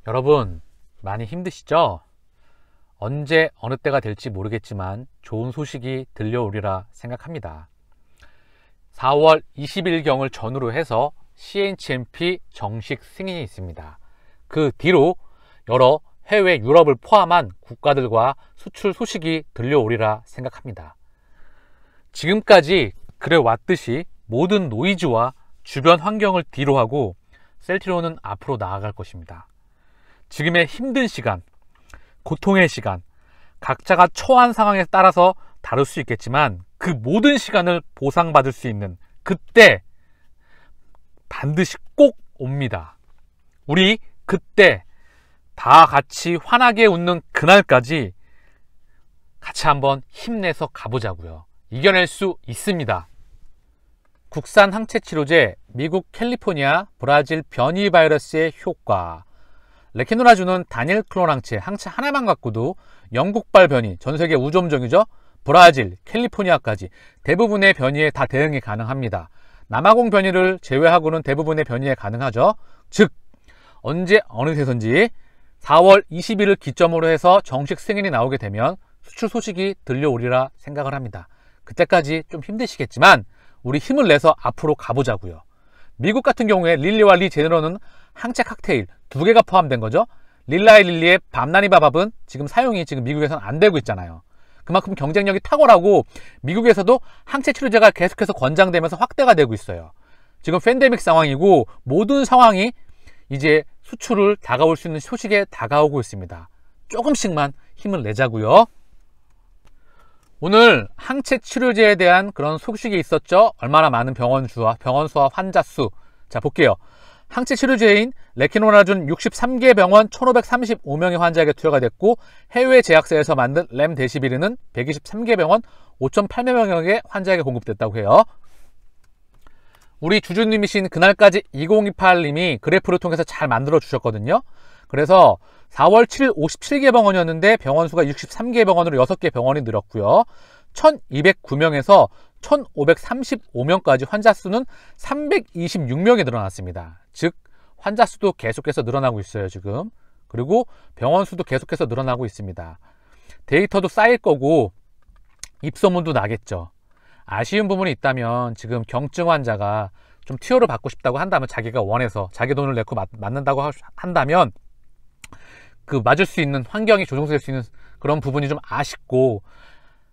여러분 많이 힘드시죠? 언제 어느 때가 될지 모르겠지만 좋은 소식이 들려오리라 생각합니다. 4월 20일경을 전후로 해서 CHMP 정식 승인이 있습니다. 그 뒤로 여러 해외 유럽을 포함한 국가들과 수출 소식이 들려오리라 생각합니다. 지금까지 그래왔듯이 모든 노이즈와 주변 환경을 뒤로하고 셀트리온은 앞으로 나아갈 것입니다. 지금의 힘든 시간, 고통의 시간, 각자가 처한 상황에 따라서 다를 수 있겠지만 그 모든 시간을 보상받을 수 있는 그때 반드시 꼭 옵니다. 우리 그때 다 같이 환하게 웃는 그날까지 같이 한번 힘내서 가보자고요. 이겨낼 수 있습니다. 국산 항체 치료제 미국 캘리포니아 브라질 변이 바이러스의 효과, 레케노라주는 단일 클론 항체 하나만 갖고도 영국발 변이, 전세계 우점종이죠. 브라질, 캘리포니아까지 대부분의 변이에 다 대응이 가능합니다. 남아공 변이를 제외하고는 대부분의 변이에 가능하죠. 즉 언제 어느 데선지 4월 20일을 기점으로 해서 정식 승인이 나오게 되면 수출 소식이 들려오리라 생각을 합니다. 그때까지 좀 힘드시겠지만 우리 힘을 내서 앞으로 가보자고요. 미국 같은 경우에 릴리와 리제네로는 항체 칵테일 2개가 포함된 거죠. 릴라의 릴리의 밤나니바밥은 지금 사용이 미국에서는 안 되고 있잖아요. 그만큼 경쟁력이 탁월하고 미국에서도 항체 치료제가 계속해서 권장되면서 확대가 되고 있어요. 지금 팬데믹 상황이고 모든 상황이 이제 수출을 다가올 수 있는 소식에 다가오고 있습니다. 조금씩만 힘을 내자고요. 오늘 항체 치료제에 대한 그런 소식이 있었죠. 얼마나 많은 병원 수와 환자 수. 자, 볼게요. 항체 치료제인 레케노라준 63개 병원 1535명의 환자에게 투여가 됐고, 해외 제약사에서 만든 렘데시비르는 123개 병원 5,800명의 환자에게 공급됐다고 해요. 우리 주주님이신 그날까지 2028님이 그래프를 통해서 잘 만들어 주셨거든요. 그래서 4월 7일 57개 병원이었는데 병원 수가 63개 병원으로 6개 병원이 늘었고요. 1209명에서 1535명까지 환자 수는 326명이 늘어났습니다. 즉 환자 수도 계속해서 늘어나고 있어요 지금. 그리고 병원 수도 계속해서 늘어나고 있습니다. 데이터도 쌓일 거고 입소문도 나겠죠. 아쉬운 부분이 있다면 지금 경증 환자가 좀 투여를 받고 싶다고 한다면, 자기가 원해서 자기 돈을 내고 맞는다고 한다면 그 맞을 수 있는 환경이 조성될 수 있는 그런 부분이 좀 아쉽고,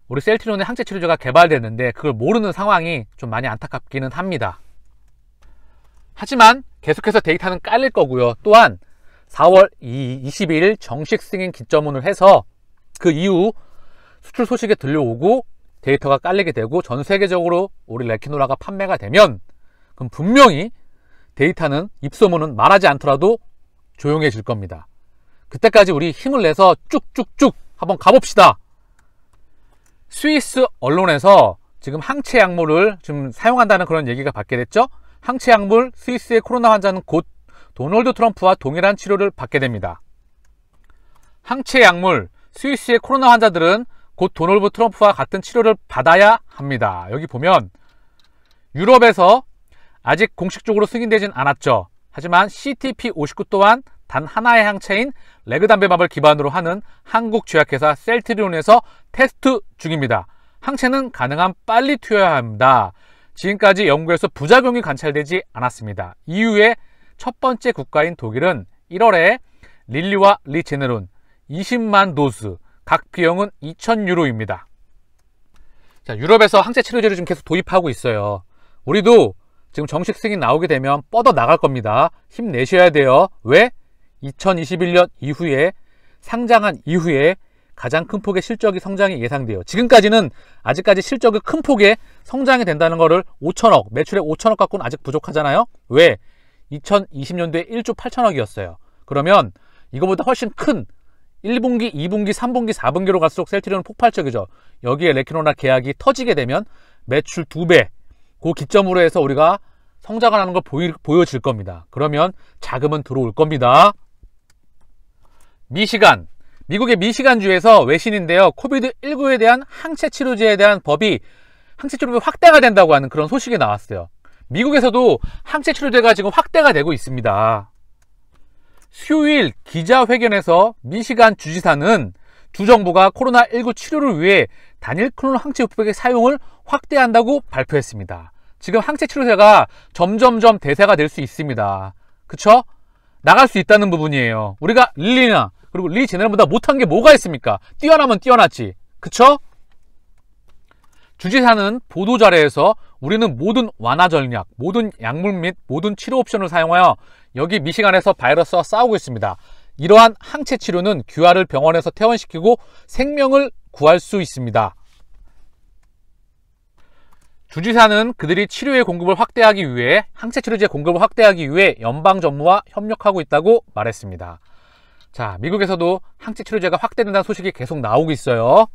우리 셀트리온의 항체 치료제가 개발됐는데 그걸 모르는 상황이 좀 많이 안타깝기는 합니다. 하지만 계속해서 데이터는 깔릴 거고요. 또한 4월 22일 정식 승인 기점으로 해서 그 이후 수출 소식이 들려오고 데이터가 깔리게 되고 전 세계적으로 우리 레케노라가 판매가 되면 그럼 분명히 데이터는, 입소문은 말하지 않더라도 조용해질 겁니다. 그때까지 우리 힘을 내서 쭉쭉쭉 한번 가봅시다. 스위스 언론에서 지금 항체 약물을 지금 사용한다는 그런 얘기가 받게 됐죠. 항체 약물, 스위스의 코로나 환자는 곧 도널드 트럼프와 동일한 치료를 받게 됩니다. 항체 약물, 스위스의 코로나 환자들은 곧 도널드 트럼프와 같은 치료를 받아야 합니다. 여기 보면 유럽에서 아직 공식적으로 승인되진 않았죠. 하지만 CTP59 또한 단 하나의 항체인 레그담베밥을 기반으로 하는 한국 제약회사 셀트리온에서 테스트 중입니다. 항체는 가능한 빨리 투여해야 합니다. 지금까지 연구에서 부작용이 관찰되지 않았습니다. EU의 첫 번째 국가인 독일은 1월에 릴리와 리제네론 20만 도스, 각 비용은 2,000유로입니다. 자, 유럽에서 항체 치료제를 지금 계속 도입하고 있어요. 우리도 지금 정식 승인 나오게 되면 뻗어 나갈 겁니다. 힘내셔야 돼요. 왜? 2021년 이후에 상장한 이후에 가장 큰 폭의 실적이 성장이 예상돼요. 지금까지는 아직까지 실적이 큰 폭의 성장이 된다는 거를 5천억, 매출액 5천억 갖고는 아직 부족하잖아요. 왜? 2020년도에 1조 8천억이었어요. 그러면 이거보다 훨씬 큰 1분기, 2분기, 3분기, 4분기로 갈수록 셀트리온은 폭발적이죠. 여기에 레케노라 계약이 터지게 되면 매출 2배, 그 기점으로 해서 우리가 성장을 하는 걸 보여질 겁니다. 그러면 자금은 들어올 겁니다. 미시간, 미국의 미시간주에서 외신인데요, 코비드19에 대한 항체 치료제에 대한 항체 치료비 확대가 된다고 하는 그런 소식이 나왔어요. 미국에서도 항체 치료제가 지금 확대가 되고 있습니다. 수요일 기자회견에서 미시간 주지사는 주 정부가 코로나19 치료를 위해 단일 클로너 항체 요법의 사용을 확대한다고 발표했습니다. 지금 항체 치료제가 점점점 대세가 될 수 있습니다. 그쵸? 나갈 수 있다는 부분이에요. 우리가 릴리나 그리고 리 제네럴보다 못한 게 뭐가 있습니까? 뛰어나면 뛰어났지. 그쵸? 주지사는 보도자료에서 우리는 모든 완화 전략, 모든 약물 및 모든 치료 옵션을 사용하여 여기 미시간에서 바이러스와 싸우고 있습니다. 이러한 항체 치료는 귀화를 병원에서 퇴원시키고 생명을 구할 수 있습니다. 주지사는 그들이 치료의 공급을 확대하기 위해 항체 치료제 공급을 확대하기 위해 연방정부와 협력하고 있다고 말했습니다. 자, 미국에서도 항체 치료제가 확대된다는 소식이 계속 나오고 있어요.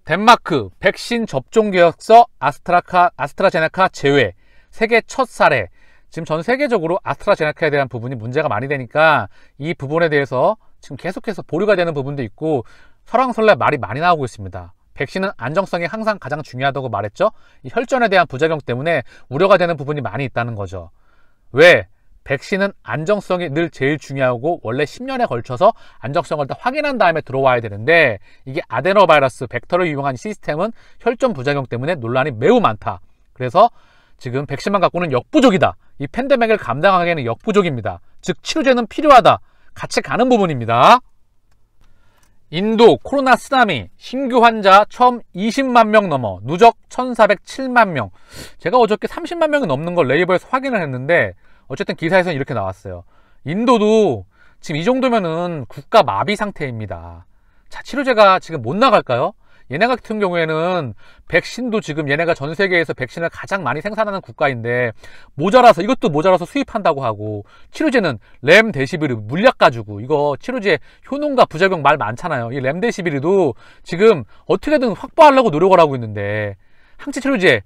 덴마크 백신 접종 계획서 아스트라제네카 제외 세계 첫 사례. 지금 전 세계적으로 아스트라제네카에 대한 부분이 문제가 많이 되니까 이 부분에 대해서 지금 계속해서 보류가 되는 부분도 있고 설왕설래 말이 많이 나오고 있습니다. 백신은 안정성이 항상 가장 중요하다고 말했죠. 이 혈전에 대한 부작용 때문에 우려가 되는 부분이 많이 있다는 거죠. 왜? 백신은 안정성이 늘 제일 중요하고 원래 10년에 걸쳐서 안정성을 다 확인한 다음에 들어와야 되는데 이게 아데노바이러스 벡터를 이용한 시스템은 혈전 부작용 때문에 논란이 매우 많다. 그래서 지금 백신만 갖고는 역부족이다. 이 팬데믹을 감당하기에는 역부족입니다. 즉 치료제는 필요하다. 같이 가는 부분입니다. 인도 코로나 쓰나미 신규 환자 처음 20만 명 넘어 누적 1407만 명. 제가 어저께 30만 명이 넘는 걸 네이버에서 확인을 했는데 어쨌든 기사에서는 이렇게 나왔어요. 인도도 지금 이 정도면은 국가 마비 상태입니다. 자, 치료제가 지금 못 나갈까요? 얘네 같은 경우에는 백신도 지금 얘네가 전 세계에서 백신을 가장 많이 생산하는 국가인데 모자라서 이것도 모자라서 수입한다고 하고 치료제는 렘데시비르 물약 가지고 이거 치료제 효능과 부작용 말 많잖아요. 이 렘데시비르도 지금 어떻게든 확보하려고 노력을 하고 있는데 항체 치료제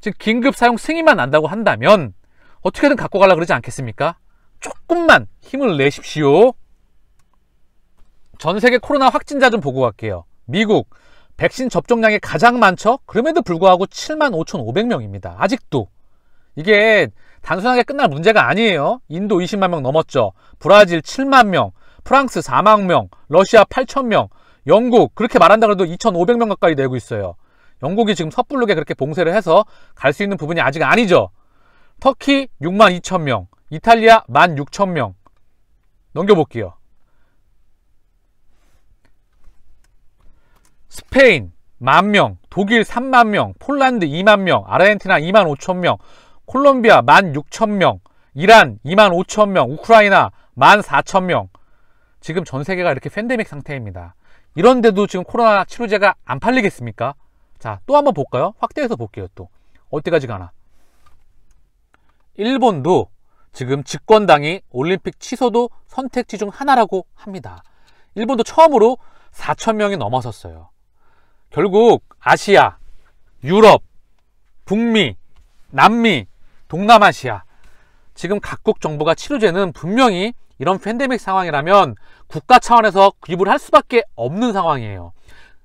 지금 긴급 사용 승인만 난다고 한다면 어떻게든 갖고 가려고 그러지 않겠습니까? 조금만 힘을 내십시오. 전 세계 코로나 확진자 좀 보고 갈게요. 미국 백신 접종량이 가장 많죠? 그럼에도 불구하고 75,500명입니다. 아직도. 이게 단순하게 끝날 문제가 아니에요. 인도 20만 명 넘었죠. 브라질 7만 명, 프랑스 4만 명, 러시아 8천 명, 영국 그렇게 말한다 그래도 2,500명 가까이 되고 있어요. 영국이 지금 섣부르게 그렇게 봉쇄를 해서 갈 수 있는 부분이 아직 아니죠. 터키 6만 2천 명, 이탈리아 1만 6천 명. 넘겨볼게요. 스페인 10,000명, 독일 30,000명, 폴란드 20,000명, 아르헨티나 25,000명, 콜롬비아 16,000명, 이란 25,000명, 우크라이나 14,000명. 지금 전 세계가 이렇게 팬데믹 상태입니다. 이런데도 지금 코로나 치료제가 안 팔리겠습니까? 자, 또 한번 볼까요? 확대해서 볼게요. 또 어디까지 가나. 일본도 지금 집권당이 올림픽 취소도 선택지 중 하나라고 합니다. 일본도 처음으로 4,000명이 넘어섰어요. 결국 아시아, 유럽, 북미, 남미, 동남아시아 지금 각국 정부가 치료제는 분명히 이런 팬데믹 상황이라면 국가 차원에서 구입을 할 수밖에 없는 상황이에요.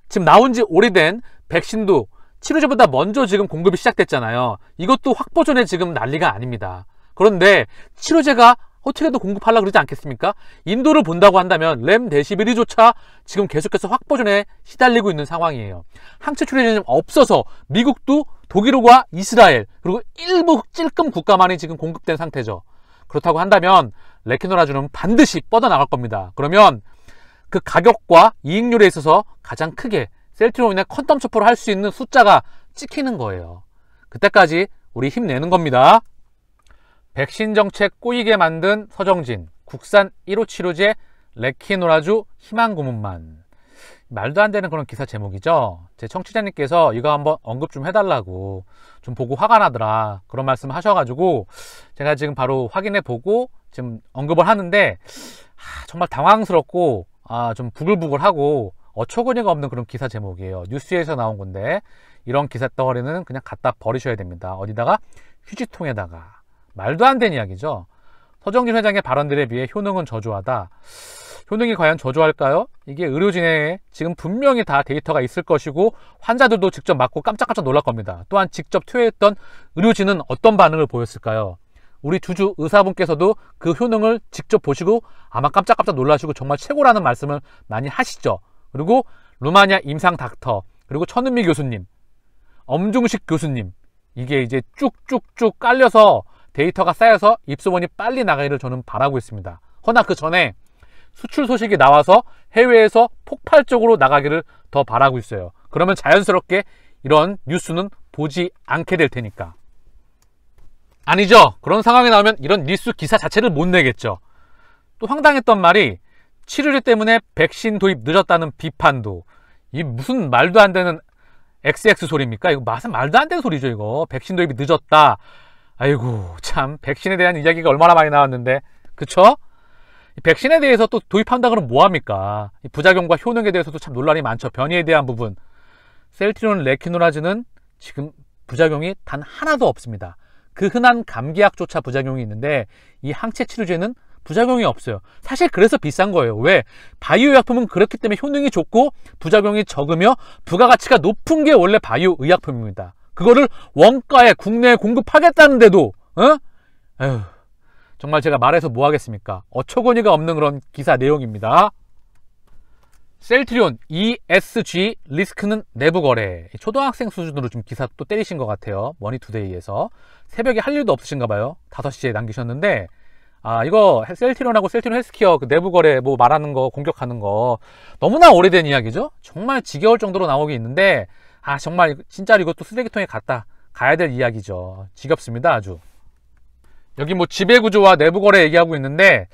지금 나온 지 오래된 백신도 치료제보다 먼저 지금 공급이 시작됐잖아요. 이것도 확보전에 지금 난리가 아닙니다. 그런데 치료제가 어떻게든 공급하려고 그러지 않겠습니까? 인도를 본다고 한다면 렘데시비르조차 지금 계속해서 확보전에 시달리고 있는 상황이에요. 항체 치료제는 없어서 미국도 독일과 이스라엘 그리고 일부 찔끔 국가만이 지금 공급된 상태죠. 그렇다고 한다면 레키노라주는 반드시 뻗어나갈 겁니다. 그러면 그 가격과 이익률에 있어서 가장 크게 셀트로 인해 퀀텀 첩보를 할 수 있는 숫자가 찍히는 거예요. 그때까지 우리 힘내는 겁니다. 백신 정책 꼬이게 만든 서정진, 국산 1호 치료제 레키노라주 희망 고문만. 말도 안 되는 그런 기사 제목이죠. 제 청취자님께서 이거 한번 언급 좀 해달라고 좀 보고 화가 나더라 그런 말씀 하셔가지고 제가 지금 바로 확인해 보고 지금 언급을 하는데 정말 당황스럽고 좀 부글부글하고 어처구니가 없는 그런 기사 제목이에요. 뉴스에서 나온 건데 이런 기사 덩어리는 그냥 갖다 버리셔야 됩니다. 어디다가? 휴지통에다가. 말도 안 되는 이야기죠. 서정진 회장의 발언들에 비해 효능은 저조하다. 효능이 과연 저조할까요? 이게 의료진에 지금 분명히 다 데이터가 있을 것이고 환자들도 직접 맞고 깜짝깜짝 놀랄 겁니다. 또한 직접 투여했던 의료진은 어떤 반응을 보였을까요? 우리 주주 의사분께서도 그 효능을 직접 보시고 아마 깜짝깜짝 놀라시고 정말 최고라는 말씀을 많이 하시죠. 그리고 루마니아 임상 닥터, 그리고 천은미 교수님, 엄중식 교수님, 이게 이제 쭉쭉쭉 깔려서 데이터가 쌓여서 입소문이 빨리 나가기를 저는 바라고 있습니다. 허나 그 전에 수출 소식이 나와서 해외에서 폭발적으로 나가기를 더 바라고 있어요. 그러면 자연스럽게 이런 뉴스는 보지 않게 될 테니까. 아니죠. 그런 상황이 나오면 이런 뉴스 기사 자체를 못 내겠죠. 또 황당했던 말이 치료제 때문에 백신 도입 늦었다는 비판도. 이 무슨 말도 안 되는 XX 소리입니까? 이거 말도 안 되는 소리죠. 이거 백신 도입이 늦었다. 아이고 참, 백신에 대한 이야기가 얼마나 많이 나왔는데, 그쵸? 백신에 대해서 또 도입한다 그러면 뭐합니까? 부작용과 효능에 대해서도 참 논란이 많죠. 변이에 대한 부분. 셀트리온 레키노라즈는 지금 부작용이 단 하나도 없습니다. 그 흔한 감기약조차 부작용이 있는데 이 항체 치료제는 부작용이 없어요. 사실 그래서 비싼 거예요. 왜? 바이오 의약품은 그렇기 때문에 효능이 좋고 부작용이 적으며 부가가치가 높은 게 원래 바이오 의약품입니다. 그거를 원가에 국내에 공급하겠다는데도 에휴, 정말 제가 말해서 뭐 하겠습니까? 어처구니가 없는 그런 기사 내용입니다. 셀트리온 ESG 리스크는 내부 거래. 초등학생 수준으로 좀 기사 또 때리신 것 같아요. 머니투데이에서. 새벽에 할 일도 없으신가 봐요. 5시에 남기셨는데, 이거 셀트리온하고 셀트리온 헬스케어 그 내부 거래 뭐 말하는 거, 공격하는 거 너무나 오래된 이야기죠. 정말 지겨울 정도로 나오기 있는데, 정말 진짜로 이것도 쓰레기통에 가야 될 이야기죠. 지겹습니다, 아주. 여기 뭐 지배구조와 내부거래 얘기하고 있는데,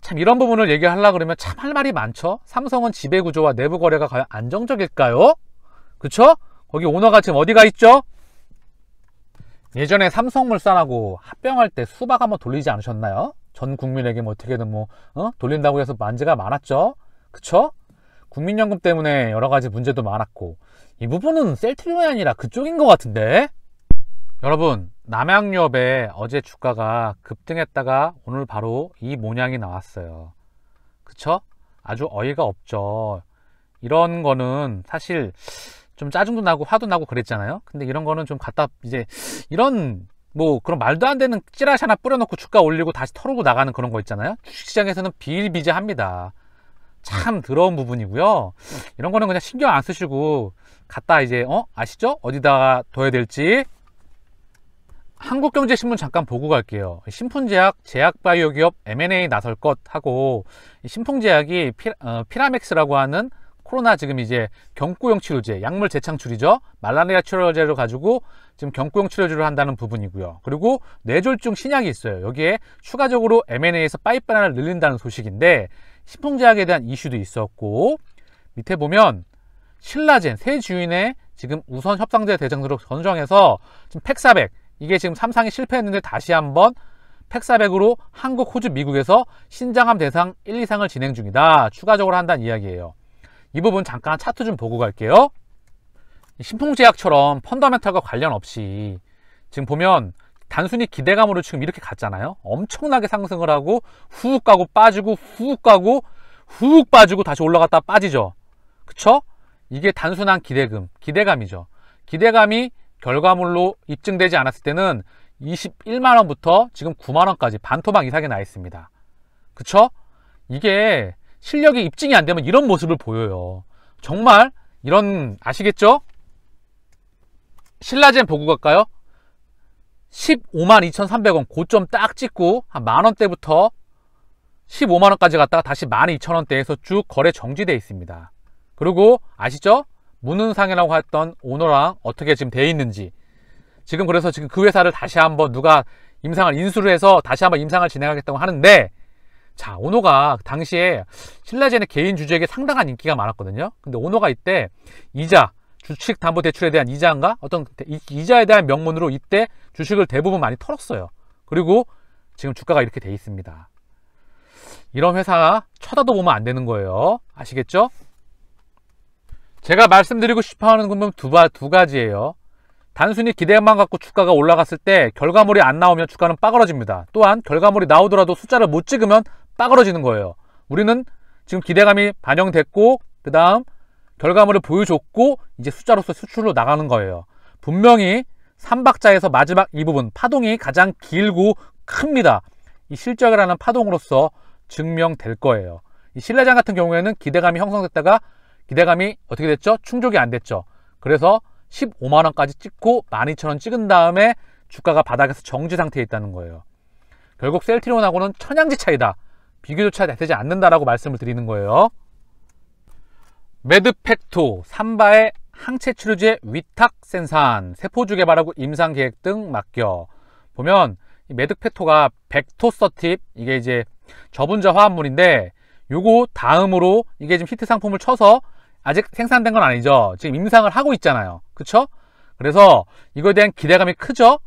참 이런 부분을 얘기하려고 그러면 참 할 말이 많죠. 삼성은 지배구조와 내부거래가 과연 안정적일까요? 그쵸? 거기 오너가 지금 어디가 있죠? 예전에 삼성물산하고 합병할 때 수박 한번 돌리지 않으셨나요? 전 국민에게 뭐 어떻게든 돌린다고 해서 만지가 많았죠. 그쵸? 국민연금 때문에 여러 가지 문제도 많았고, 이 부분은 셀트리온이 아니라 그쪽인 것 같은데? 여러분, 남양유업의 어제 주가가 급등했다가 오늘 바로 이 모양이 나왔어요. 그쵸? 아주 어이가 없죠. 이런 거는 사실 좀 짜증도 나고 화도 나고 그랬잖아요. 근데 이런 거는 좀 이런 그런 말도 안 되는 찌라시 하나 뿌려놓고 주가 올리고 다시 털고 나가는 그런 거 있잖아요. 주식시장에서는 비일비재합니다. 참 더러운 부분이고요. 이런 거는 그냥 신경 안 쓰시고 갖다 아시죠? 어디다가 둬야 될지. 한국경제신문 잠깐 보고 갈게요. 신풍제약 제약바이오 기업 M&A 나설 것 하고, 신풍제약이 피라맥스라고 하는 코로나 지금 이제 경구용 치료제, 약물 재창출이죠. 말라리아 치료제를 가지고 지금 경구용 치료제를 한다는 부분이고요. 그리고 뇌졸중 신약이 있어요. 여기에 추가적으로 M&A에서 파이프라인을 늘린다는 소식인데, 신풍제약에 대한 이슈도 있었고, 밑에 보면 신라젠 새 주인의 지금 우선 협상자 대상으로 선정해서 지금 팩400, 이게 지금 3상이 실패했는데 다시 한번 팩400으로 한국, 호주, 미국에서 신장암 대상 1, 2상을 진행 중이다. 추가적으로 한다는 이야기예요. 이 부분 잠깐 차트 좀 보고 갈게요. 신풍제약처럼 펀더멘탈과 관련 없이 지금 보면 단순히 기대감으로 지금 이렇게 갔잖아요. 엄청나게 상승을 하고 후uk 가고 빠지고 후uk 가고 후uk 빠지고 다시 올라갔다 빠지죠. 그쵸? 이게 단순한 기대감이죠. 기대감이 결과물로 입증되지 않았을 때는 21만원부터 지금 9만원까지 반토막 이상이 나 있습니다. 그쵸? 이게 실력이 입증이 안 되면 이런 모습을 보여요. 정말 아시겠죠? 신라젠 보고 갈까요? 15만 2,300원 고점 딱 찍고 한 만원대부터 15만원까지 갔다가 다시 12,000원대에서 쭉 거래 정지되어 있습니다. 그리고 아시죠? 문은상이라고 했던 오너랑 어떻게 지금 돼 있는지. 그래서 지금 그 회사를 다시 한번 누가 임상을 인수를 해서 다시 한번 임상을 진행하겠다고 하는데, 자, 오너가 당시에 신라젠의 개인 주주에게 상당한 인기가 많았거든요. 근데 오너가 이때 주식담보대출에 대한 이자인가? 어떤 이자에 대한 명분으로 이때 주식을 대부분 많이 털었어요. 그리고 지금 주가가 이렇게 돼 있습니다. 이런 회사 쳐다도 보면 안 되는 거예요. 아시겠죠? 제가 말씀드리고 싶어하는 건 두 가지예요. 단순히 기대만 갖고 주가가 올라갔을 때 결과물이 안 나오면 주가는 빠그러집니다. 또한 결과물이 나오더라도 숫자를 못 찍으면 빠그러지는 거예요. 우리는 지금 기대감이 반영됐고 그 다음 결과물을 보여줬고 이제 숫자로서 수출로 나가는 거예요. 분명히 3박자에서 마지막 이 부분 파동이 가장 길고 큽니다. 이 실적이라는 파동으로서 증명될 거예요. 이 신라장 같은 경우에는 기대감이 형성됐다가 기대감이 어떻게 됐죠? 충족이 안 됐죠. 그래서 15만원까지 찍고 12,000원 찍은 다음에 주가가 바닥에서 정지 상태에 있다는 거예요. 결국 셀트리온하고는 천양지 차이다. 비교조차 되지 않는다라고 말씀을 드리는 거예요. 메드펙토, 삼바의 항체 치료제 위탁센산, 세포주 개발하고 임상 계획 등 맡겨. 보면 이 메드펙토가 벡토서팁, 이게 이제 저분자 화합물인데 요거 다음으로 이게 지금 히트 상품을 쳐서 아직 생산된 건 아니죠. 지금 임상을 하고 있잖아요. 그쵸? 그래서 이거에 대한 기대감이 크죠?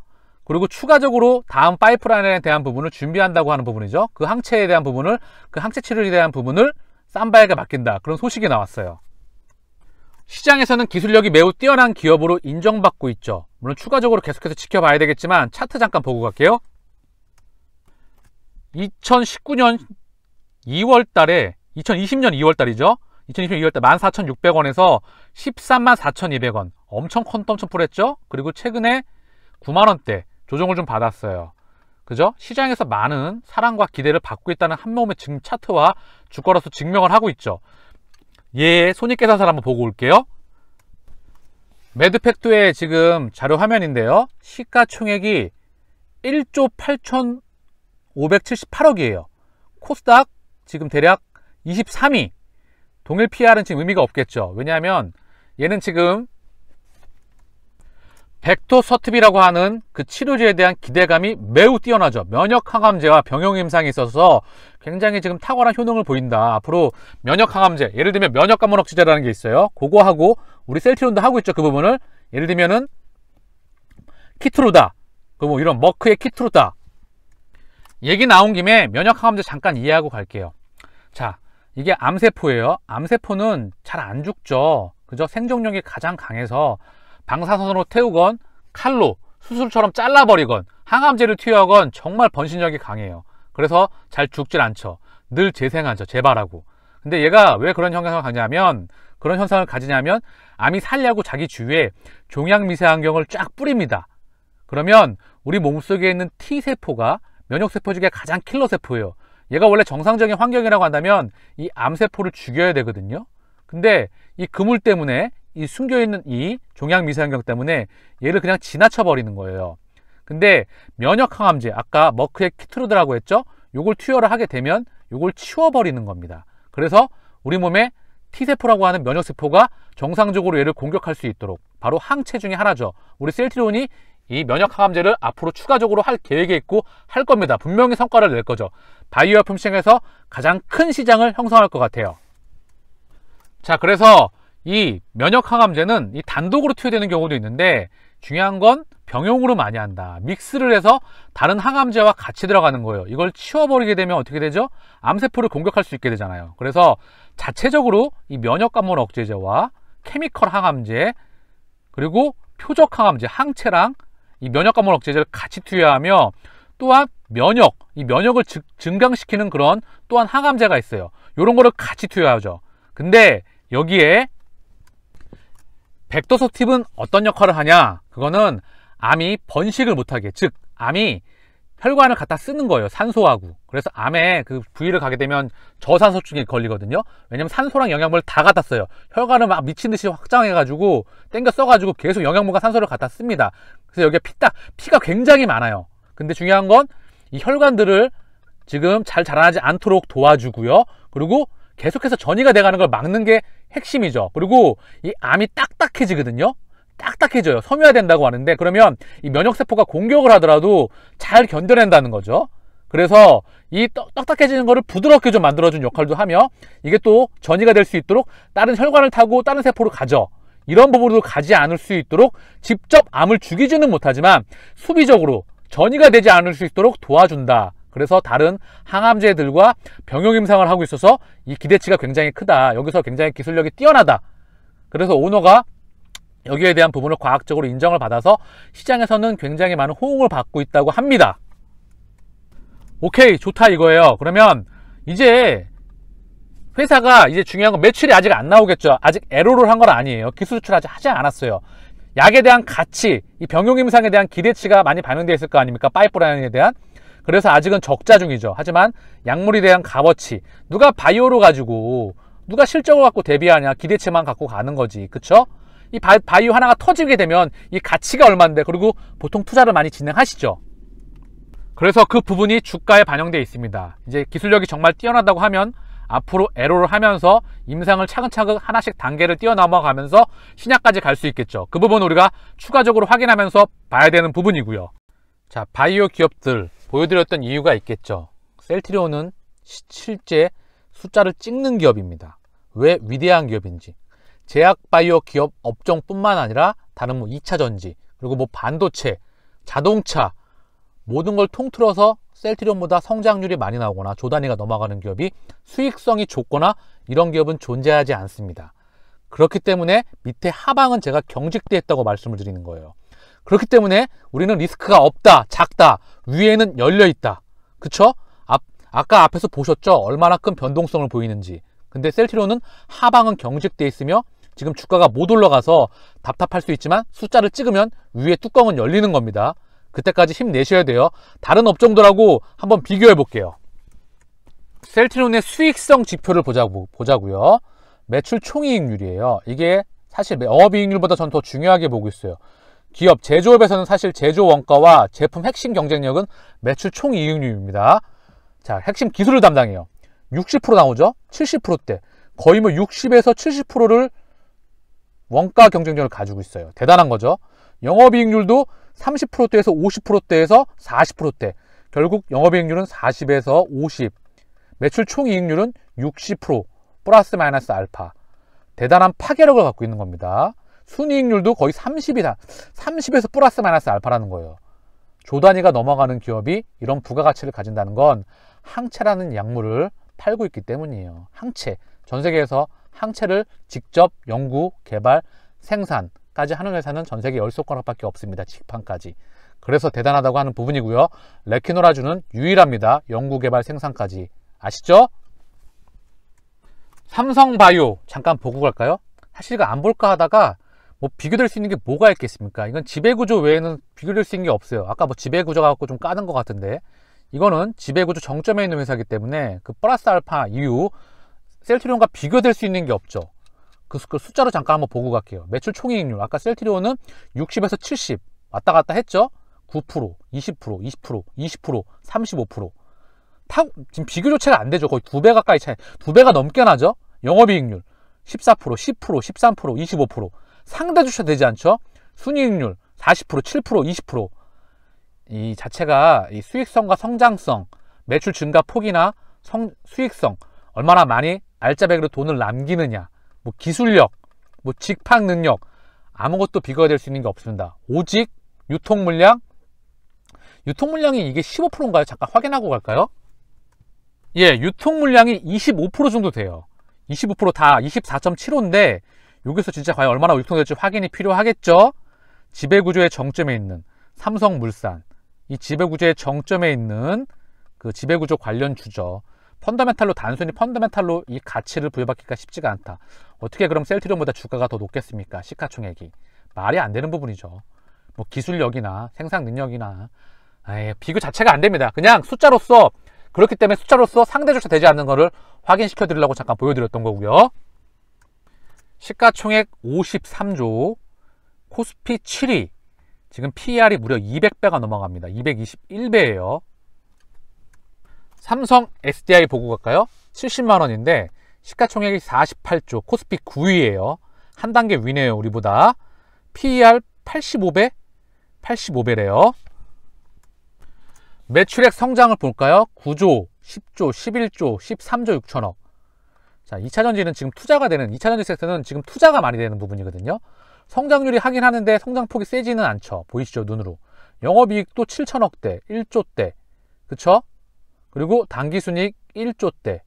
그리고 추가적으로 다음 파이프라인에 대한 부분을 준비한다고 하는 부분이죠. 그 항체에 대한 부분을, 그 항체 치료에 대한 부분을 삼바에게 맡긴다. 그런 소식이 나왔어요. 시장에서는 기술력이 매우 뛰어난 기업으로 인정받고 있죠. 물론 추가적으로 계속해서 지켜봐야 되겠지만 차트 잠깐 보고 갈게요. 2019년 2월 달에 2020년 2월 달이죠. 2020년 2월 달 14,600원에서 134,200원. 엄청 컨텀점프했죠. 그리고 최근에 9만원대 조정을 좀 받았어요. 그죠? 시장에서 많은 사랑과 기대를 받고 있다는 한 몸의 지금 차트와 주가로서 증명을 하고 있죠. 예, 손익계산서를 한번 보고 올게요. 메드펙토의 지금 자료 화면인데요. 시가총액이 1조 8,578억이에요. 코스닥 지금 대략 23위. 동일 PR은 지금 의미가 없겠죠. 왜냐하면 얘는 지금 벡토서팁이라고 하는 그 치료제에 대한 기대감이 매우 뛰어나죠. 면역항암제와 병용임상이 있어서 굉장히 지금 탁월한 효능을 보인다. 앞으로 면역항암제, 예를 들면 면역감문억제제라는 게 있어요. 그거하고 우리 셀트리온도 하고 있죠. 그 부분을 예를 들면은 키트루다, 그 뭐 이런 머크의 키트루다. 얘기 나온 김에 면역항암제 잠깐 이해하고 갈게요. 자, 이게 암세포예요. 암세포는 잘 안 죽죠. 그죠? 생존력이 가장 강해서 방사선으로 태우건 칼로 수술처럼 잘라버리건 항암제를 투여하건 정말 번식력이 강해요. 그래서 잘 죽질 않죠. 늘 재생하죠. 재발하고. 근데 얘가 왜 그런 현상을 가지냐면, 그런 현상을 가지냐면 암이 살려고 자기 주위에 종양 미세환경을 쫙 뿌립니다. 그러면 우리 몸속에 있는 T세포가 면역세포 중에 가장 킬러세포예요. 얘가 원래 정상적인 환경이라고 한다면 이 암세포를 죽여야 되거든요. 근데 이 그물 때문에, 이 숨겨있는 이 종양 미세환경 때문에 얘를 그냥 지나쳐 버리는 거예요. 근데 면역항암제, 아까 머크의 키트루드라고 했죠? 요걸 투여를 하게 되면 요걸 치워버리는 겁니다. 그래서 우리 몸에 T세포라고 하는 면역세포가 정상적으로 얘를 공격할 수 있도록, 바로 항체 중에 하나죠. 우리 셀트리온이 이 면역항암제를 앞으로 추가적으로 할 계획에 있고 할 겁니다. 분명히 성과를 낼 거죠. 바이오약품 시장에서 가장 큰 시장을 형성할 것 같아요. 자, 그래서 이 면역항암제는 이 단독으로 투여되는 경우도 있는데, 중요한 건 병용으로 많이 한다. 믹스를 해서 다른 항암제와 같이 들어가는 거예요. 이걸 치워버리게 되면 어떻게 되죠? 암세포를 공격할 수 있게 되잖아요. 그래서 자체적으로 이 면역감문 억제제와 케미컬 항암제, 그리고 표적 항암제, 항체랑 이 면역감문 억제제를 같이 투여하며, 또한 이 면역을 증강시키는 그런 또한 항암제가 있어요. 이런 거를 같이 투여하죠. 근데 여기에 벡토서팁은 어떤 역할을 하냐? 그거는 암이 번식을 못하게, 즉 암이 혈관을 갖다 쓰는 거예요. 산소하고. 그래서 암에 그 부위를 가게 되면 저산소증에 걸리거든요. 왜냐면 산소랑 영양분을 다 갖다 써요. 혈관을 막 미친 듯이 확장해가지고 땡겨 써가지고 계속 영양분과 산소를 갖다 씁니다. 그래서 여기에 피가 굉장히 많아요. 근데 중요한 건 이 혈관들을 지금 잘 자라나지 않도록 도와주고요. 그리고 계속해서 전이가 돼가는 걸 막는 게 핵심이죠. 그리고 이 암이 딱딱해지거든요. 딱딱해져요. 섬유화된다고 하는데, 그러면 이 면역세포가 공격을 하더라도 잘 견뎌낸다는 거죠. 그래서 이 딱딱해지는 거를 부드럽게 좀 만들어준 역할도 하며, 이게 또 전이가 될 수 있도록 다른 혈관을 타고 다른 세포를 가죠. 이런 부분도 가지 않을 수 있도록 직접 암을 죽이지는 못하지만 수비적으로 전이가 되지 않을 수 있도록 도와준다. 그래서 다른 항암제들과 병용 임상을 하고 있어서 이 기대치가 굉장히 크다. 여기서 굉장히 기술력이 뛰어나다. 그래서 오너가 여기에 대한 부분을 과학적으로 인정을 받아서 시장에서는 굉장히 많은 호응을 받고 있다고 합니다. 오케이, 좋다 이거예요. 그러면 이제 회사가 이제 중요한 건 매출이 아직 안 나오겠죠. 아직 애로를 한 건 아니에요. 기술 수출 아직 하지 않았어요. 약에 대한 가치, 이 병용 임상에 대한 기대치가 많이 반영되어 있을 거 아닙니까? 파이프라인에 대한. 그래서 아직은 적자 중이죠. 하지만 약물에 대한 값어치, 누가 바이오로 가지고 누가 실적을 갖고 대비하냐, 기대치만 갖고 가는 거지. 그쵸? 이 바이오 하나가 터지게 되면 이 가치가 얼마인데, 그리고 보통 투자를 많이 진행하시죠. 그래서 그 부분이 주가에 반영되어 있습니다. 이제 기술력이 정말 뛰어나다고 하면 앞으로 애로를 하면서 임상을 차근차근 하나씩 단계를 뛰어넘어가면서 신약까지 갈 수 있겠죠. 그 부분 우리가 추가적으로 확인하면서 봐야 되는 부분이고요. 자, 바이오 기업들 보여드렸던 이유가 있겠죠. 셀트리온은 실제 숫자를 찍는 기업입니다. 왜 위대한 기업인지. 제약 바이오 기업 업종뿐만 아니라 다른 뭐 2차 전지, 그리고 뭐 반도체, 자동차, 모든 걸 통틀어서 셀트리온보다 성장률이 많이 나오거나 조 단위가 넘어가는 기업이 수익성이 좋거나 이런 기업은 존재하지 않습니다. 그렇기 때문에 밑에 하방은 제가 경직돼 있다고 말씀을 드리는 거예요. 그렇기 때문에 우리는 리스크가 없다, 작다, 위에는 열려 있다. 그쵸? 아까 앞에서 보셨죠? 얼마나 큰 변동성을 보이는지. 근데 셀트리온은 하방은 경직돼 있으며 지금 주가가 못 올라가서 답답할 수 있지만 숫자를 찍으면 위에 뚜껑은 열리는 겁니다. 그때까지 힘내셔야 돼요. 다른 업종들하고 한번 비교해 볼게요. 셀트리온의 수익성 지표를 보자고요. 매출 총이익률이에요. 이게 사실 영업이익률보다 전 더 중요하게 보고 있어요. 기업 제조업에서는 사실 제조 원가와 제품 핵심 경쟁력은 매출 총이익률입니다. 자, 핵심 기술을 담당해요. 60% 나오죠? 70%대. 거의 뭐 60에서 70%를 원가 경쟁력을 가지고 있어요. 대단한 거죠. 영업이익률도 30%대에서 50%대에서 40%대. 결국 영업이익률은 40에서 50. 매출 총이익률은 60% 플러스 마이너스 알파. 대단한 파괴력을 갖고 있는 겁니다. 순이익률도 거의 30에서 플러스 마이너스 알파라는 거예요. 조 단위가 넘어가는 기업이 이런 부가가치를 가진다는 건 항체라는 약물을 팔고 있기 때문이에요. 항체. 전 세계에서 항체를 직접 연구, 개발, 생산까지 하는 회사는 전 세계 10손가락밖에 없습니다. 직판까지. 그래서 대단하다고 하는 부분이고요. 레키노라주는 유일합니다. 연구, 개발, 생산까지. 아시죠? 삼성바이오 잠깐 보고 갈까요? 사실 이거 안 볼까 하다가 뭐 비교될 수 있는 게 뭐가 있겠습니까? 이건 지배구조 외에는 비교될 수 있는 게 없어요. 아까 뭐 지배구조 갖고 좀 까는 것 같은데, 이거는 지배구조 정점에 있는 회사이기 때문에 그 플러스 알파 이후 셀트리온과 비교될 수 있는 게 없죠. 그 숫자로 잠깐 한번 보고 갈게요. 매출 총이익률, 아까 셀트리온은 60에서 70 왔다 갔다 했죠. 9%, 20%, 20%, 20%, 35%. 지금 비교 자체가 안 되죠. 거의 2배 가까이 차이, 2배가 넘게 나죠. 영업이익률 14%, 10%, 13%, 25%. 상대조차 되지 않죠. 순이익률 40%, 7%, 20%. 이 자체가 이 수익성과 성장성, 매출 증가 폭이나 수익성, 얼마나 많이 알짜배기로 돈을 남기느냐, 뭐 기술력, 뭐 직판 능력, 아무것도 비교가 될 수 있는 게 없습니다. 오직 유통물량이 이게 15%인가요? 잠깐 확인하고 갈까요? 예, 유통물량이 25% 정도 돼요. 25% 다 24.75인데 여기서 진짜 과연 얼마나 유통될지 확인이 필요하겠죠? 지배구조의 정점에 있는 삼성물산, 이 지배구조의 정점에 있는 그 지배구조 관련 주죠. 펀더멘탈로, 단순히 펀더멘탈로 이 가치를 부여받기가 쉽지가 않다. 어떻게 그럼 셀트리온보다 주가가 더 높겠습니까? 시가총액이. 말이 안 되는 부분이죠. 뭐 기술력이나 생산 능력이나 비교 자체가 안 됩니다. 그냥 숫자로서, 그렇기 때문에 숫자로서 상대조차 되지 않는 거를 확인시켜 드리려고 잠깐 보여드렸던 거고요. 시가총액 53조, 코스피 7위, 지금 PER이 무려 200배가 넘어갑니다. 221배예요. 삼성 SDI 보고 갈까요? 70만원인데 시가총액이 48조, 코스피 9위예요. 한 단계 위네요, 우리보다. PER 85배? 85배래요. 매출액 성장을 볼까요? 9조, 10조, 11조, 13조 6천억. 자, 2차전지는 지금 투자가 되는, 2차전지 섹터는 지금 투자가 많이 되는 부분이거든요. 성장률이 하긴 하는데 성장폭이 세지는 않죠. 보이시죠, 눈으로. 영업이익도 7천억대, 1조대. 그쵸? 그리고 당기순이익 1조대.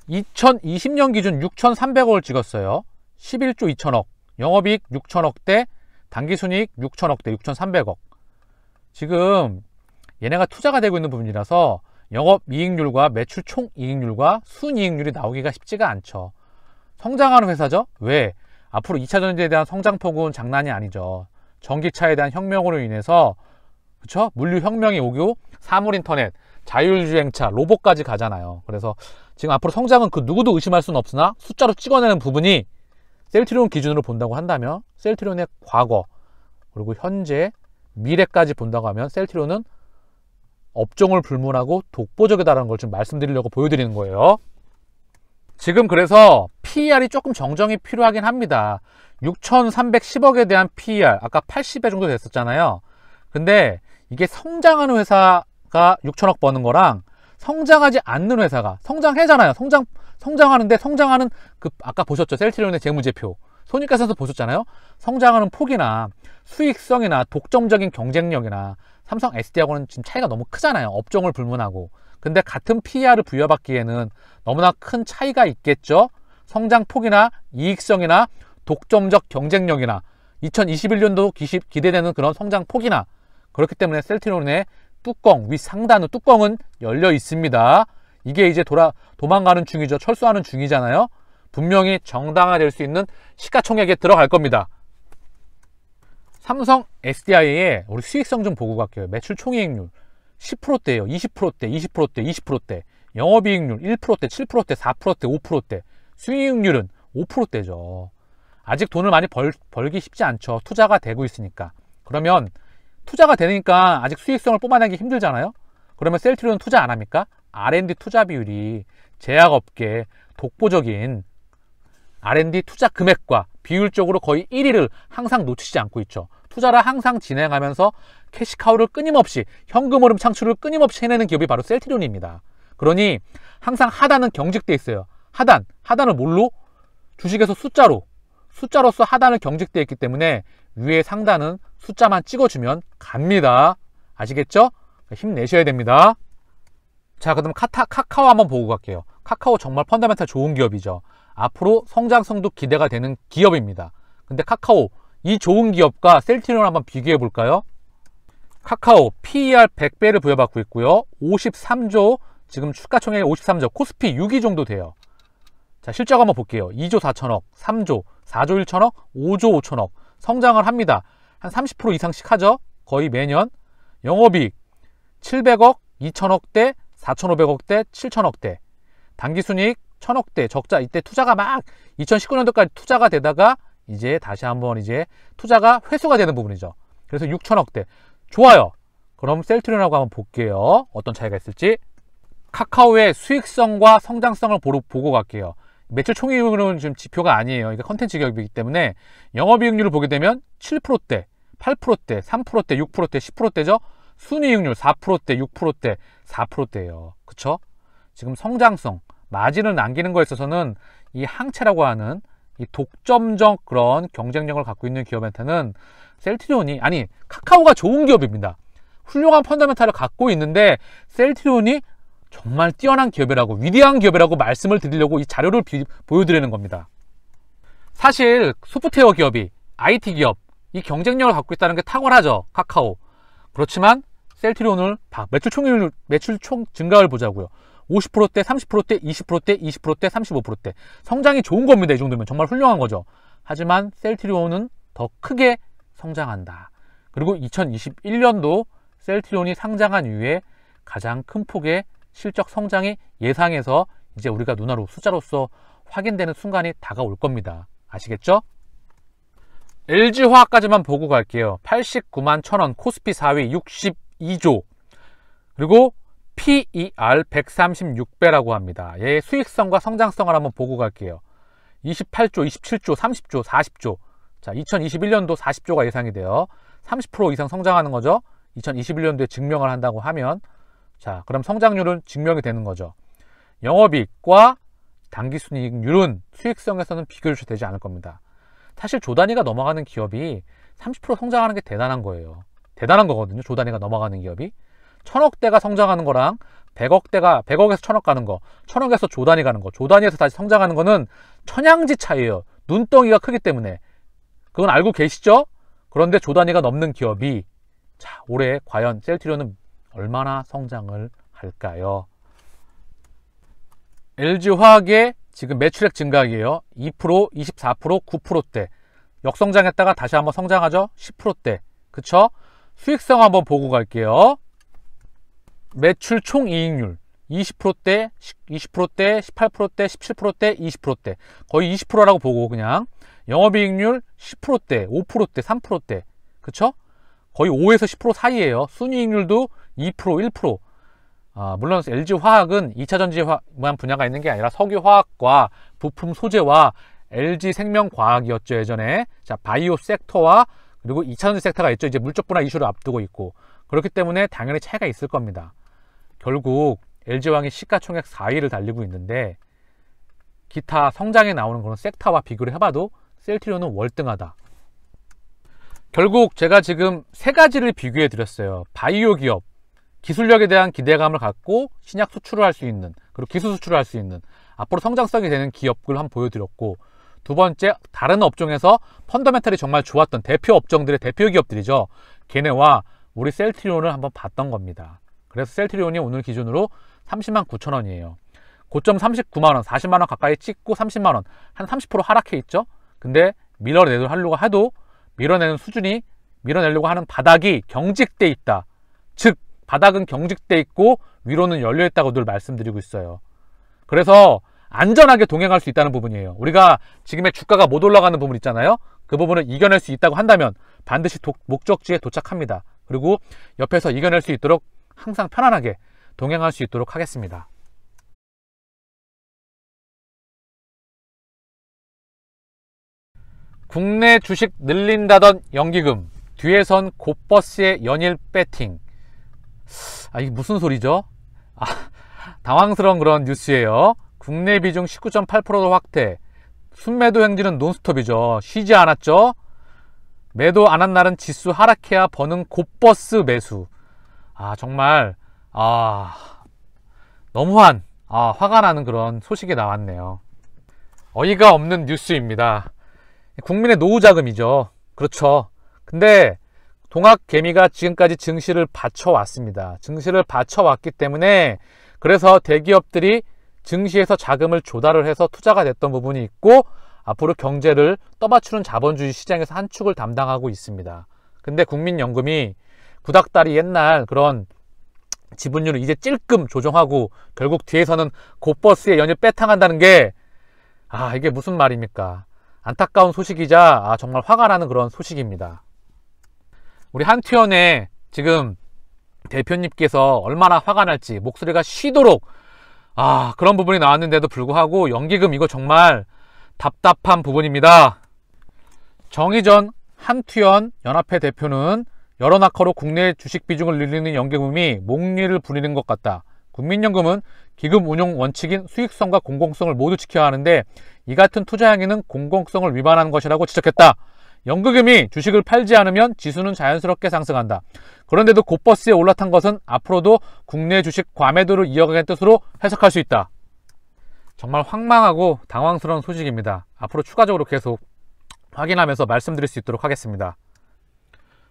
2020년 기준 6,300억을 찍었어요. 11조 2천억. 영업이익 6천억대, 당기순이익 6천억대, 6,300억. 지금 얘네가 투자가 되고 있는 부분이라서 영업이익률과 매출 총이익률과 순이익률이 나오기가 쉽지가 않죠. 성장하는 회사죠. 왜? 앞으로 2차전지에 대한 성장폭은 장난이 아니죠. 전기차에 대한 혁명으로 인해서 그쵸? 물류혁명이 오고 사물인터넷, 자율주행차, 로봇까지 가잖아요. 그래서 지금 앞으로 성장은 그 누구도 의심할 수는 없으나 숫자로 찍어내는 부분이 셀트리온 기준으로 본다고 한다면 셀트리온의 과거, 그리고 현재, 미래까지 본다고 하면 셀트리온은 업종을 불문하고 독보적이다라는 걸 좀 말씀드리려고 보여드리는 거예요. 지금 그래서 PER이 조금 정정이 필요하긴 합니다. 6,310억에 대한 PER, 아까 80배 정도 됐었잖아요. 근데 이게 성장하는 회사가 6천억 버는 거랑 성장하지 않는 회사가, 성장하잖아요. 성장하는데 성장하는 그 아까 보셨죠? 셀트리온의 재무제표. 손익계산서 보셨잖아요. 성장하는 폭이나 수익성이나 독점적인 경쟁력이나 삼성 SD하고는 지금 차이가 너무 크잖아요. 업종을 불문하고. 근데 같은 PER을 부여받기에는 너무나 큰 차이가 있겠죠. 성장폭이나 이익성이나 독점적 경쟁력이나 2021년도 기대되는 그런 성장폭이나. 그렇기 때문에 셀트리온의 뚜껑, 윗 상단의 뚜껑은 열려 있습니다. 이게 이제 도망가는 중이죠. 철수하는 중이잖아요. 분명히 정당화될 수 있는 시가총액에 들어갈 겁니다. 삼성 SDI의 우리 수익성 좀 보고 갈게요. 매출 총이익률 10%대예요. 20%대, 20%대, 20%대. 영업이익률 1%대, 7%대, 4%대, 5%대. 수익률은 5%대죠. 아직 돈을 많이 벌기 쉽지 않죠. 투자가 되고 있으니까. 그러면 투자가 되니까 아직 수익성을 뽑아내기 힘들잖아요. 그러면 셀트리온 투자 안 합니까? R&D 투자 비율이 제약업계 독보적인 R&D 투자 금액과 비율적으로 거의 1위를 항상 놓치지 않고 있죠. 투자를 항상 진행하면서 캐시카우를 끊임없이, 현금 흐름 창출을 끊임없이 해내는 기업이 바로 셀트리온입니다. 그러니 항상 하단은 경직돼 있어요. 하단은 뭘로? 주식에서 숫자로서 하단을 경직돼 있기 때문에 위에 상단은 숫자만 찍어주면 갑니다. 아시겠죠? 힘내셔야 됩니다. 자, 그럼 카카오 한번 보고 갈게요. 카카오 정말 펀더멘탈 좋은 기업이죠. 앞으로 성장성도 기대가 되는 기업입니다. 근데 카카오, 이 좋은 기업과 셀트리온 한번 비교해 볼까요? 카카오 PER 100배를 부여받고 있고요. 53조, 지금 주가총액 53조, 코스피 6위 정도 돼요. 자, 실적 한번 볼게요. 2조 4천억, 3조, 4조 1천억, 5조 5천억. 성장을 합니다. 한 30% 이상씩 하죠. 거의 매년. 영업이익 700억, 2천억대, 4,500억대, 7천억대. 당기순이익 1,000억대. 적자. 이때 투자가 막 2019년도까지 투자가 되다가 이제 다시 한번 이제 투자가 회수가 되는 부분이죠. 그래서 6천억대. 좋아요. 그럼 셀트리온하고 한번 볼게요. 어떤 차이가 있을지. 카카오의 수익성과 성장성을 보고 갈게요. 매출 총이익률은 지금 지표가 아니에요. 이게 컨텐츠 기업이기 때문에 영업이익률을 보게 되면 7%대, 8%대, 3%대, 6%대, 10%대죠. 순이익률 4%대, 6%대, 4%대예요. 그쵸? 지금 성장성, 마진을 남기는 거에 있어서는 이 항체라고 하는 이 독점적 그런 경쟁력을 갖고 있는 기업한테는 셀트리온이, 아니 카카오가 좋은 기업입니다. 훌륭한 펀더멘탈을 갖고 있는데 셀트리온이 정말 뛰어난 기업이라고, 위대한 기업이라고 말씀을 드리려고 이 자료를 보여드리는 겁니다. 사실 소프트웨어 기업이, IT 기업, 이 경쟁력을 갖고 있다는 게 탁월하죠. 카카오. 그렇지만 셀트리온을 매출 총 증가를 보자고요. 50%대, 30%대, 20%대, 20%대, 35%대. 성장이 좋은 겁니다. 이 정도면 정말 훌륭한 거죠. 하지만 셀트리온은 더 크게 성장한다. 그리고 2021년도 셀트리온이 상장한 이후에 가장 큰 폭의 실적 성장이 예상해서 이제 우리가 눈으로 숫자로서 확인되는 순간이 다가올 겁니다. 아시겠죠? LG화학까지만 보고 갈게요. 89만 1,000원, 코스피 4위 62조. 그리고 PER 136배라고 합니다. 얘의 수익성과 성장성을 한번 보고 갈게요. 28조, 27조, 30조, 40조. 자, 2021년도 40조가 예상이 돼요. 30% 이상 성장하는 거죠. 2021년도에 증명을 한다고 하면, 자, 그럼 성장률은 증명이 되는 거죠. 영업이익과 당기순이익률은 수익성에서는 비교조차 되지 않을 겁니다. 사실 조 단위가 넘어가는 기업이 30% 성장하는 게 대단한 거예요. 대단한 거거든요. 조 단위가 넘어가는 기업이. 1,000억대가 성장하는 거랑 100억에서 1,000억 가는 거, 1,000억에서 조 단위 가는 거, 조 단위에서 다시 성장하는 거는 천양지 차이예요. 눈덩이가 크기 때문에. 그건 알고 계시죠? 그런데 조 단위가 넘는 기업이, 자, 올해 과연 셀트리온은 얼마나 성장을 할까요? LG화학의 지금 매출액 증가이에요. 2%, 24%, 9%대. 역성장했다가 다시 한번 성장하죠. 10%대. 그쵸? 수익성 한번 보고 갈게요. 매출 총이익률 20%대, 20%대, 18%대, 17%대, 20%대, 거의 20%라고 보고 그냥 영업이익률 10%대, 5%대, 3%대, 그쵸? 거의 5에서 10% 사이에요. 순이익률도 2%, 1%. 물론 LG화학은 2차전지만 분야가 있는 게 아니라 석유화학과 부품 소재와 LG생명과학이었죠, 예전에. 자, 바이오 섹터와 그리고 2차전지 섹터가 있죠. 이제 물적 분화 이슈를 앞두고 있고. 그렇기 때문에 당연히 차이가 있을 겁니다. 결국 LG화학이 시가총액 4위를 달리고 있는데 기타 성장에 나오는 그런 섹터와 비교를 해봐도 셀트리온은 월등하다. 결국 제가 지금 세 가지를 비교해 드렸어요. 바이오 기업, 기술력에 대한 기대감을 갖고 신약 수출을 할 수 있는, 그리고 기술 수출을 할 수 있는 앞으로 성장성이 되는 기업을 한번 보여드렸고, 두 번째, 다른 업종에서 펀더멘털이 정말 좋았던 대표 업종들의 대표 기업들이죠. 걔네와 우리 셀트리온을 한번 봤던 겁니다. 그래서 셀트리온이 오늘 기준으로 30만 9천 원이에요. 고점 39만 원, 40만 원 가까이 찍고 30만 원, 한 30% 하락해 있죠. 근데 밀어내려고 해도 밀어내는 수준이, 밀어내려고 하는 바닥이 경직돼 있다. 즉 바닥은 경직돼 있고 위로는 열려 있다고 늘 말씀드리고 있어요. 그래서 안전하게 동행할 수 있다는 부분이에요. 우리가 지금의 주가가 못 올라가는 부분 있잖아요. 그 부분을 이겨낼 수 있다고 한다면 반드시 목적지에 도착합니다. 그리고 옆에서 이겨낼 수 있도록 항상 편안하게 동행할 수 있도록 하겠습니다. 국내 주식 늘린다던 연기금, 뒤에선 곧버스의 연일 배팅. 이게 무슨 소리죠? 당황스러운 그런 뉴스예요. 국내 비중 19.8%로 확대. 순매도 행진은 논스톱이죠. 쉬지 않았죠. 매도 안 한 날은 지수 하락해야 버는 곧버스 매수. 정말 너무한 화가 나는 그런 소식이 나왔네요. 어이가 없는 뉴스입니다. 국민의 노후 자금이죠. 그렇죠. 근데 동학개미가 지금까지 증시를 받쳐왔습니다. 증시를 받쳐왔기 때문에, 그래서 대기업들이 증시에서 자금을 조달을 해서 투자가 됐던 부분이 있고, 앞으로 경제를 떠받치는 자본주의 시장에서 한 축을 담당하고 있습니다. 근데 국민연금이 구닥다리 옛날 그런 지분율을 이제 찔끔 조정하고 결국 뒤에서는 곧버스에 연일 빼탕한다는 게 이게 무슨 말입니까? 안타까운 소식이자 정말 화가 나는 그런 소식입니다. 우리 한투연의 지금 대표님께서 얼마나 화가 날지 목소리가 쉬도록 그런 부분이 나왔는데도 불구하고 연기금 이거 정말 답답한 부분입니다. 정의전 한투연 연합회 대표는 여러 낙하로 국내 주식 비중을 늘리는 연기금이 목리를 부리는 것 같다. 국민연금은 기금 운용 원칙인 수익성과 공공성을 모두 지켜야 하는데 이 같은 투자 행위는 공공성을 위반하는 것이라고 지적했다. 연기금이 주식을 팔지 않으면 지수는 자연스럽게 상승한다. 그런데도 곧버스에 올라탄 것은 앞으로도 국내 주식 과매도를 이어가겠다는 뜻으로 해석할 수 있다. 정말 황망하고 당황스러운 소식입니다. 앞으로 추가적으로 계속 확인하면서 말씀드릴 수 있도록 하겠습니다.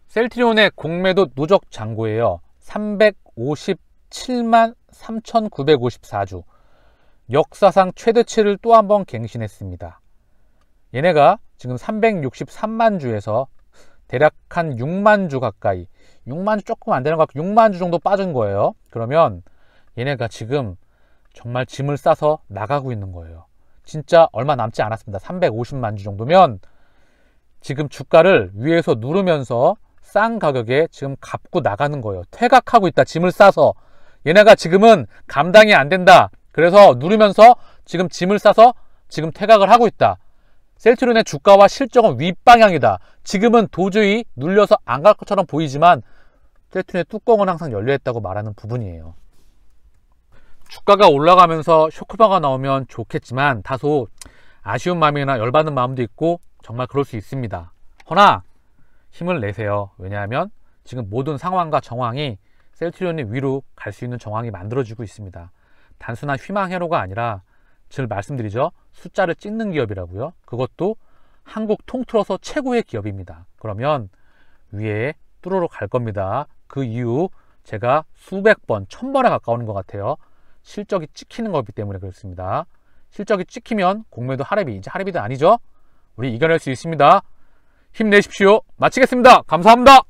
셀트리온의 공매도 누적 잔고예요. 357만 3,954주. 역사상 최대치를 또 한 번 갱신했습니다. 얘네가 지금 363만 주에서 대략 한 6만 주 가까이, 6만 주 조금 안 되는 것 같고 6만 주 정도 빠진 거예요. 그러면 얘네가 지금 정말 짐을 싸서 나가고 있는 거예요. 진짜 얼마 남지 않았습니다. 350만 주 정도면 지금 주가를 위에서 누르면서 싼 가격에 지금 갚고 나가는 거예요. 퇴각하고 있다. 짐을 싸서. 얘네가 지금은 감당이 안 된다. 그래서 누르면서 지금 짐을 싸서 지금 퇴각을 하고 있다. 셀트리온의 주가와 실적은 윗방향이다. 지금은 도저히 눌려서 안 갈 것처럼 보이지만 셀트리온의 뚜껑은 항상 열려있다고 말하는 부분이에요. 주가가 올라가면서 쇼크바가 나오면 좋겠지만 다소 아쉬운 마음이나 열받는 마음도 있고 정말 그럴 수 있습니다. 허나 힘을 내세요. 왜냐하면 지금 모든 상황과 정황이 셀트리온이 위로 갈 수 있는 정황이 만들어지고 있습니다. 단순한 희망 회로가 아니라 늘 말씀드리죠. 숫자를 찍는 기업이라고요. 그것도 한국 통틀어서 최고의 기업입니다. 그러면 위에 뚜루루 갈 겁니다. 그 이유 제가 수백 번, 1000번에 가까우는 것 같아요. 실적이 찍히는 거기 때문에 그렇습니다. 실적이 찍히면 공매도 하랩이 이제 하랩이도 아니죠. 우리 이겨낼 수 있습니다. 힘내십시오. 마치겠습니다. 감사합니다.